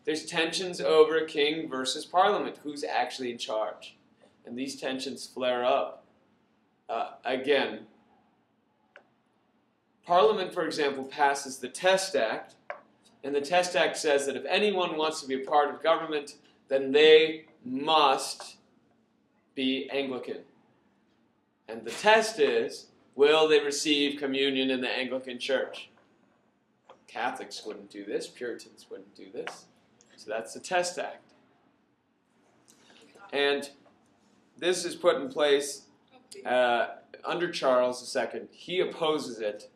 there's tensions over king versus parliament. Who's actually in charge? And these tensions flare up. Again, Parliament, for example, passes the Test Act, and the Test Act says that if anyone wants to be a part of government, then they must be Anglican. And the test is, will they receive communion in the Anglican Church? Catholics wouldn't do this, Puritans wouldn't do this. So that's the Test Act. And this is put in place under Charles II. He opposes it.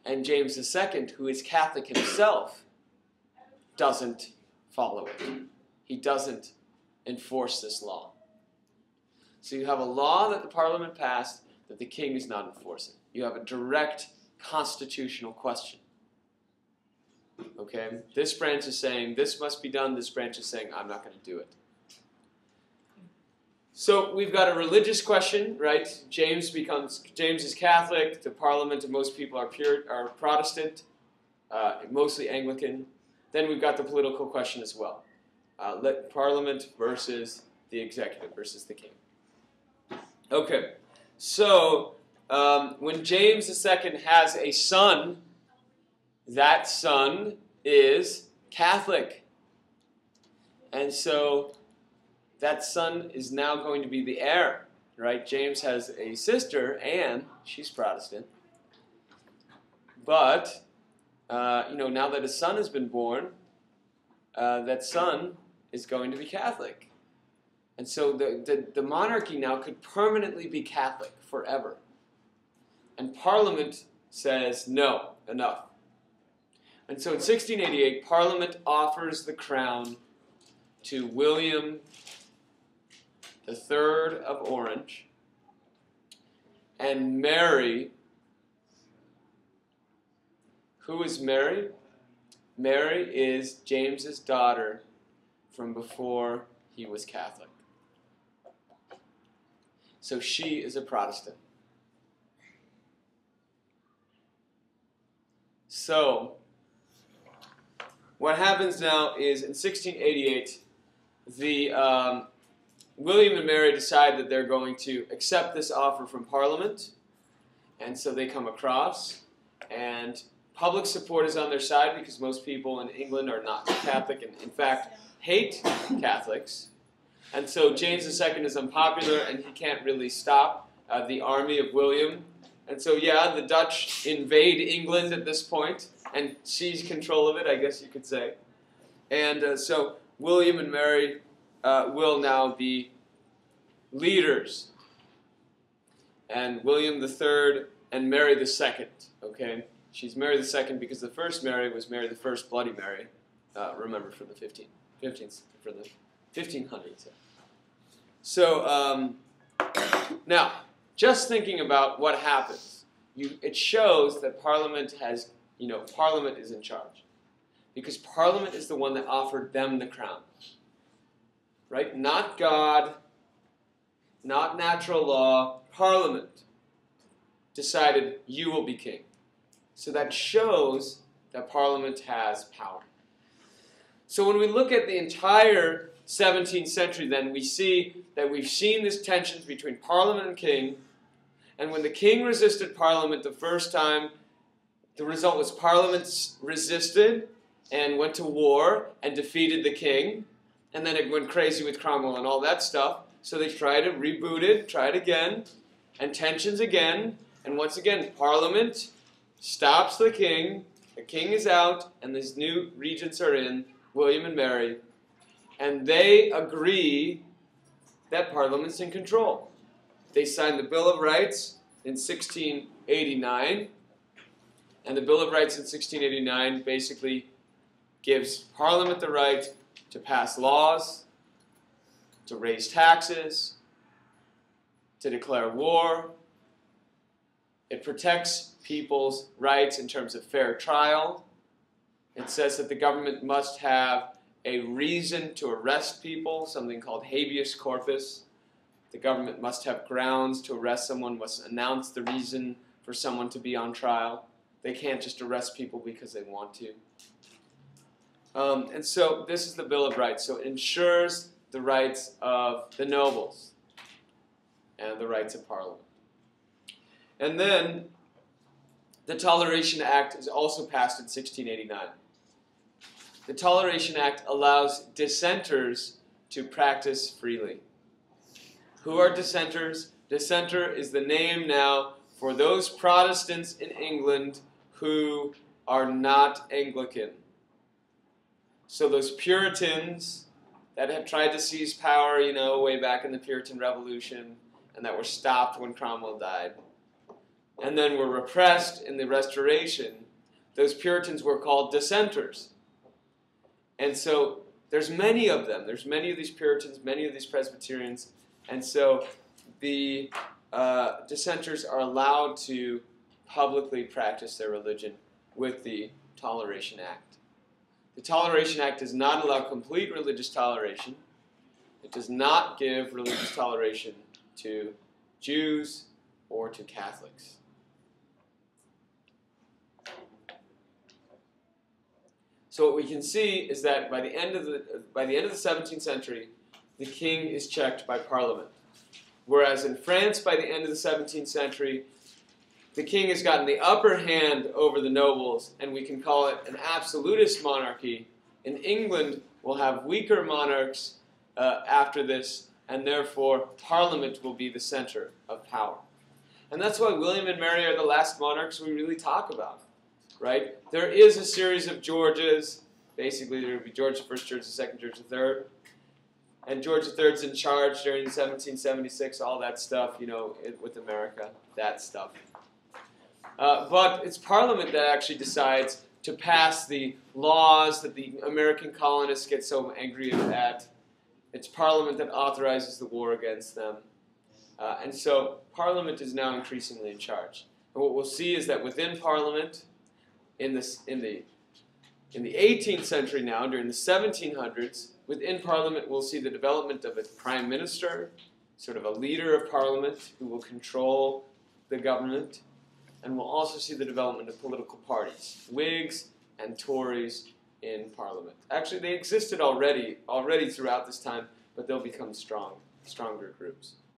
And James II, who is Catholic himself, doesn't follow it. He doesn't enforce this law. So you have a law that the Parliament passed that the king is not enforcing. You have a direct constitutional question. Okay? This branch is saying this must be done. This branch is saying I'm not going to do it. So we've got a religious question, right? James is Catholic. The Parliament, and most people are Protestant, mostly Anglican. Then we've got the political question as well. Parliament versus the executive versus the king. Okay, so when James II has a son, that son is Catholic. And so that son is now going to be the heir, right? James has a sister, Anne. She's Protestant. But, now that a son has been born, that son is going to be Catholic. And so the monarchy now could permanently be Catholic forever. And Parliament says, no, enough. And so in 1688, Parliament offers the crown to William III of Orange and Mary. Who is Mary? Mary is James's daughter from before he was Catholic. So she is a Protestant. So what happens now is in 1688, William and Mary decide that they're going to accept this offer from Parliament, and so they come across, and public support is on their side because most people in England are not Catholic and, in fact, hate Catholics. And so James II is unpopular, and he can't really stop the army of William. And so, yeah, the Dutch invade England at this point and seize control of it, I guess you could say. And so William and Mary will now be leaders. And William III and Mary II, okay? She's Mary II because the first Mary was Mary I, Bloody Mary. Remember, from the 1500s. So now, just thinking about what happens, it shows that Parliament has, Parliament is in charge. Because Parliament is the one that offered them the crown. Right? Not God, not natural law. Parliament decided you will be king. So that shows that Parliament has power. So when we look at the entire 17th century, then we see that we've seen these tensions between Parliament and king. And when the king resisted Parliament the first time, the result was Parliament resisted and went to war and defeated the king. And then it went crazy with Cromwell and all that stuff. So they tried to reboot it, try it again, and tensions again. And once again, Parliament stops the king is out, and these new regents are in, William and Mary, and they agree that Parliament's in control. They signed the Bill of Rights in 1689, and the Bill of Rights in 1689 basically gives Parliament the right to pass laws, to raise taxes, to declare war. It protects people's rights in terms of fair trial. It says that the government must have a reason to arrest people, something called habeas corpus. The government must have grounds to arrest someone, must announce the reason for someone to be on trial. They can't just arrest people because they want to. And so this is the Bill of Rights. So it ensures the rights of the nobles and the rights of Parliament. And then the Toleration Act is also passed in 1689. The Toleration Act allows dissenters to practice freely. Who are dissenters? Dissenter is the name now for those Protestants in England who are not Anglican. So those Puritans that had tried to seize power, way back in the Puritan Revolution, and that were stopped when Cromwell died, and then were repressed in the Restoration, those Puritans were called dissenters. And so there's many of them. There's many of these Puritans, many of these Presbyterians, and so the dissenters are allowed to publicly practice their religion with the Toleration Act. The Toleration Act does not allow complete religious toleration. It does not give religious toleration to Jews or to Catholics. So what we can see is that by the end of the 17th century, the king is checked by Parliament. Whereas in France, by the end of the 17th century, the king has gotten the upper hand over the nobles, and we can call it an absolutist monarchy. In England, we'll have weaker monarchs after this, and therefore Parliament will be the center of power. And that's why William and Mary are the last monarchs we really talk about, right? There is a series of Georges. Basically, there will be George I, George II, George III. And George III's in charge during 1776, all that stuff, with America, that stuff. But it's Parliament that actually decides to pass the laws that the American colonists get so angry at. It's Parliament that authorizes the war against them. And so Parliament is now increasingly in charge. And what we'll see is that within Parliament, in the 18th century now, during the 1700s, within Parliament we'll see the development of a prime minister, sort of a leader of Parliament who will control the government. And we'll also see the development of political parties, Whigs and Tories in Parliament. Actually, they existed already throughout this time, but they'll become stronger groups.